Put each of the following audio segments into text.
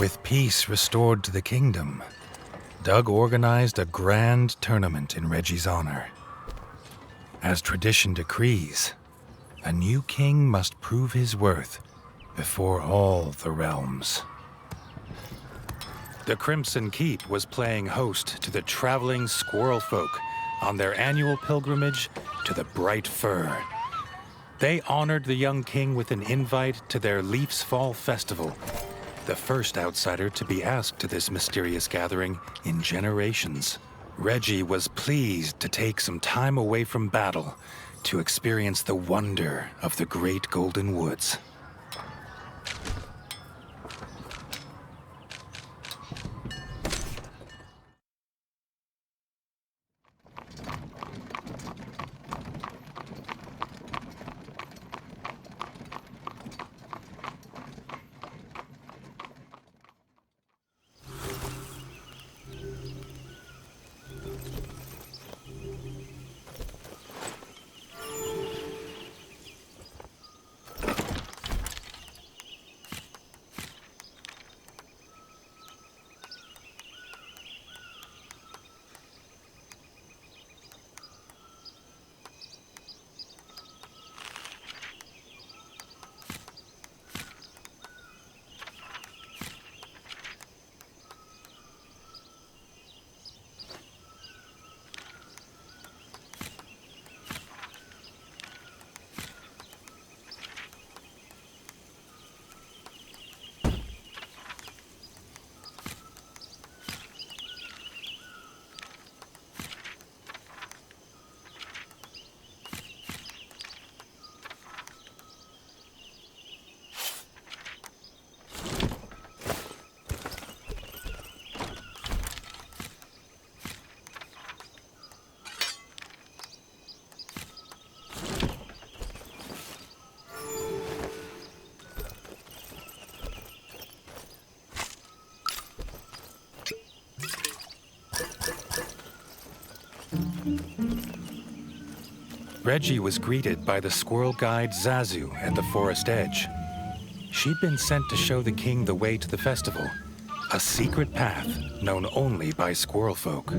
With peace restored to the kingdom, Doug organized a grand tournament in Redgi's honor. As tradition decrees, a new king must prove his worth before all the realms. The Crimson Keep was playing host to the traveling squirrel folk on their annual pilgrimage to the Bright Fir. They honored the young king with an invite to their Leaf's Fall Festival, the first outsider to be asked to this mysterious gathering in generations. Redgi was pleased to take some time away from battle to experience the wonder of the Great Golden Woods. Redgi was greeted by the squirrel guide Zazu at the forest edge. She'd been sent to show the king the way to the festival, a secret path known only by squirrel folk.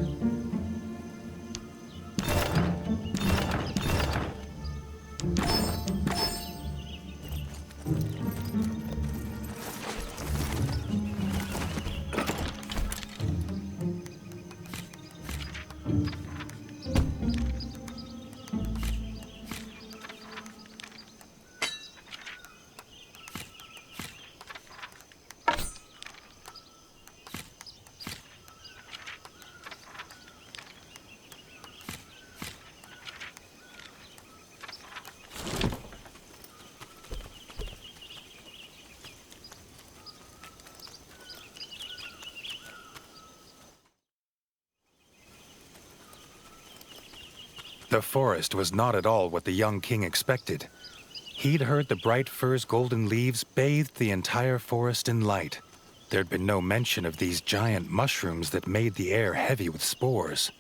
The forest was not at all what the young king expected. He'd heard the bright fir's golden leaves bathed the entire forest in light. There'd been no mention of these giant mushrooms that made the air heavy with spores.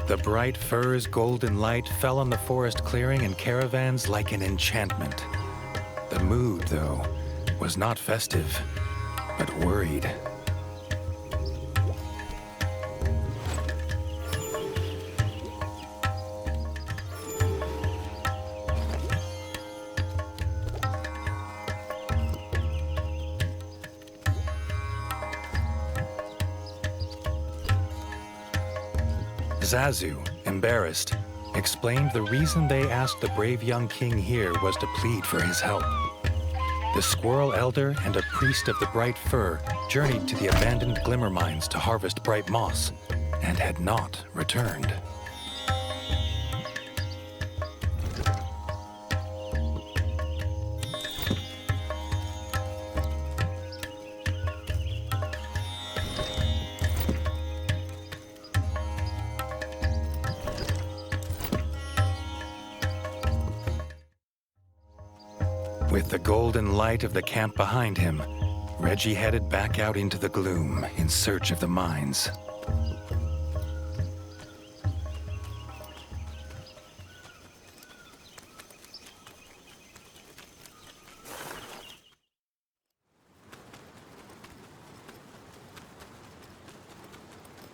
The bright fir's golden light fell on the forest clearing and caravans like an enchantment. The mood, though, was not festive, but worried. Zazu, embarrassed, explained the reason they asked the brave young king here was to plead for his help. The squirrel elder and a priest of the bright fir journeyed to the abandoned glimmer mines to harvest bright moss, and had not returned. With the golden light of the camp behind him, Redgi headed back out into the gloom in search of the mines.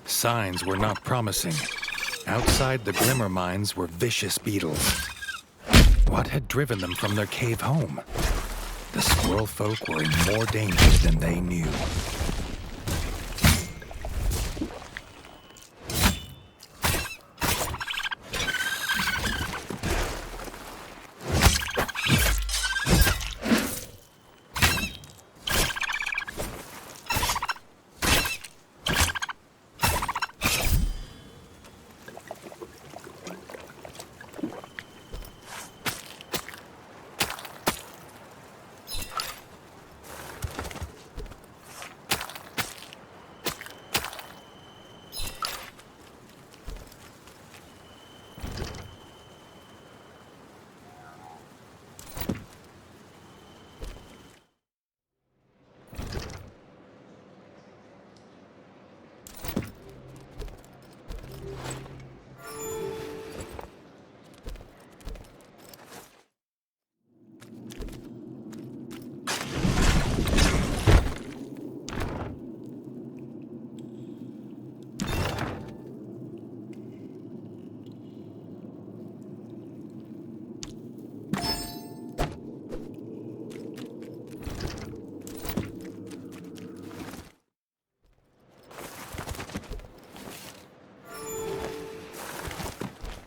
Signs were not promising. Outside the glimmer mines were vicious beetles. What had driven them from their cave home? The squirrel folk were in more danger than they knew.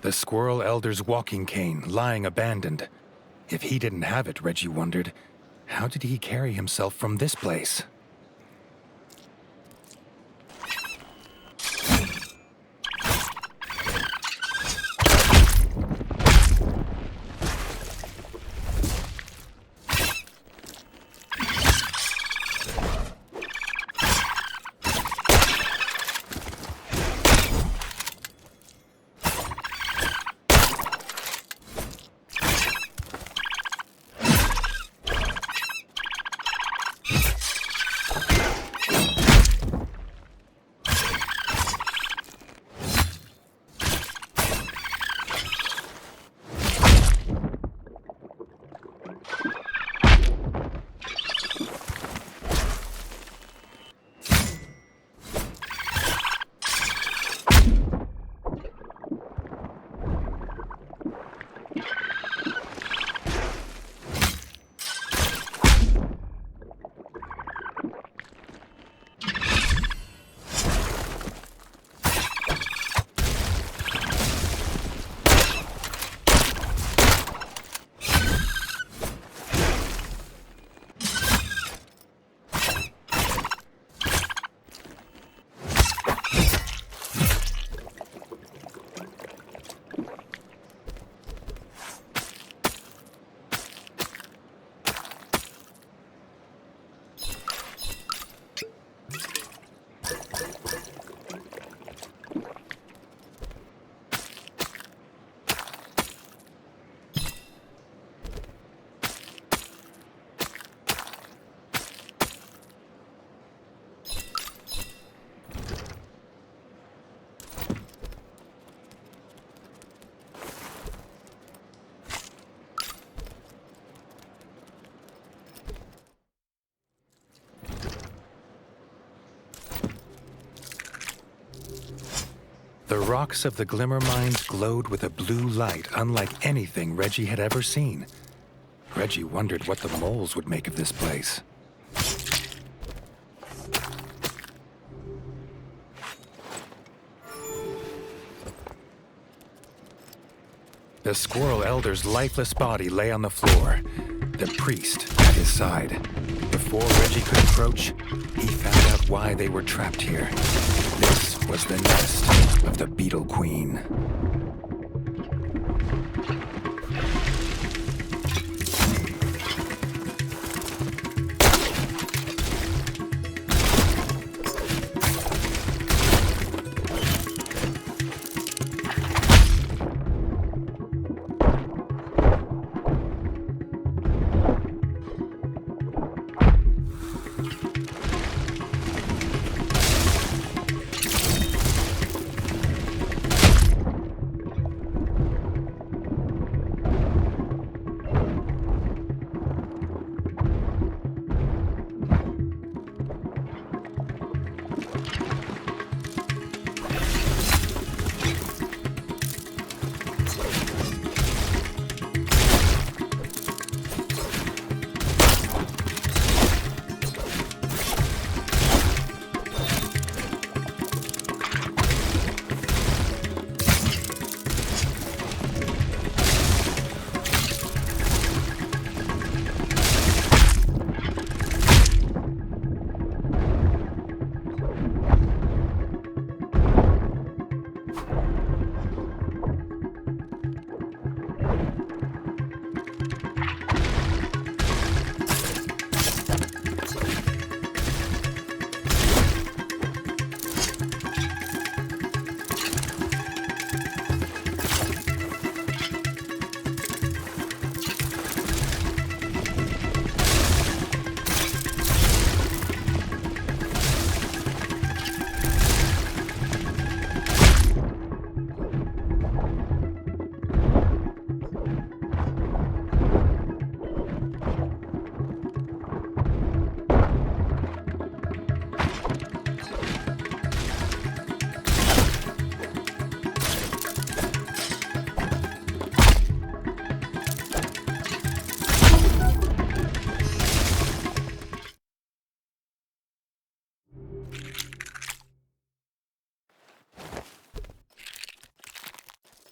The squirrel elder's walking cane lying abandoned. If he didn't have it, Redgi wondered, how did he carry himself from this place? The rocks of the glimmer mines glowed with a blue light unlike anything Redgi had ever seen. Redgi wondered what the moles would make of this place. The squirrel elder's lifeless body lay on the floor, the priest at his side. Before Redgi could approach, he found out why they were trapped here. This was the nest of the Beetle Queen.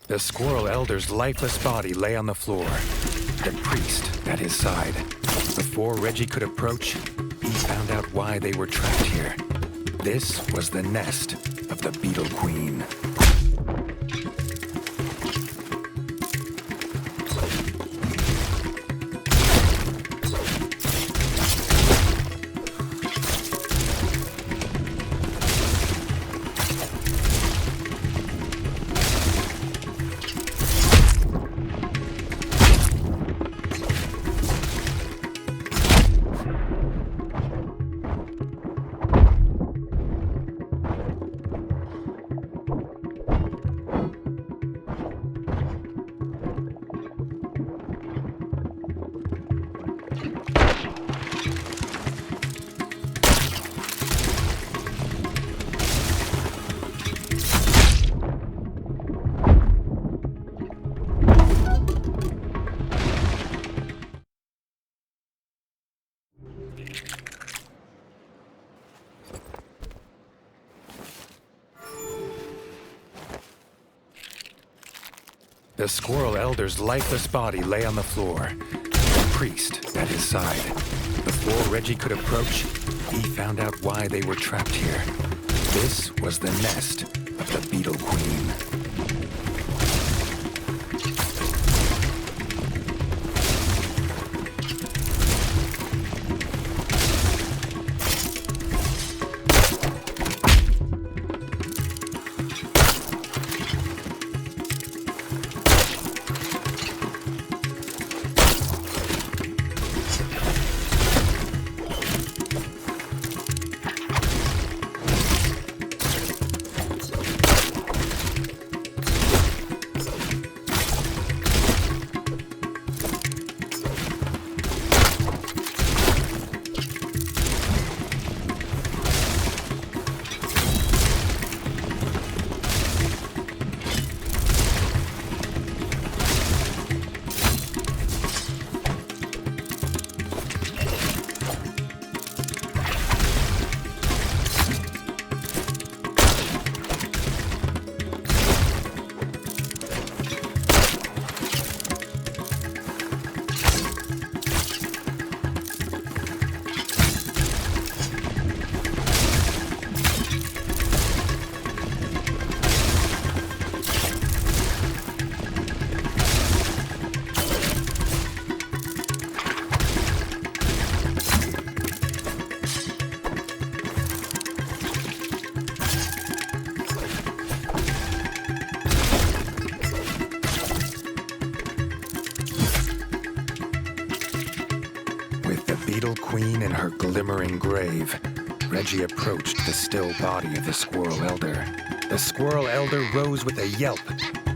The Squirrel Elder's lifeless body lay on the floor, the priest at his side. Before Redgi could approach, he found out why they were trapped here. This was the nest of the Beetle Queen. The Squirrel Elder's lifeless body lay on the floor, the priest at his side. Before Redgi could approach, he found out why they were trapped here. This was the nest of the Beetle Queen. Beetle Queen in her glimmering grave, Redgi approached the still body of the Squirrel Elder. The Squirrel Elder rose with a yelp.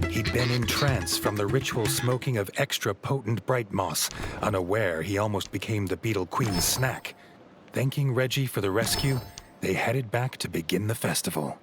He'd been in trance from the ritual smoking of extra potent bright moss. Unaware, he almost became the Beetle Queen's snack. Thanking Redgi for the rescue, they headed back to begin the festival.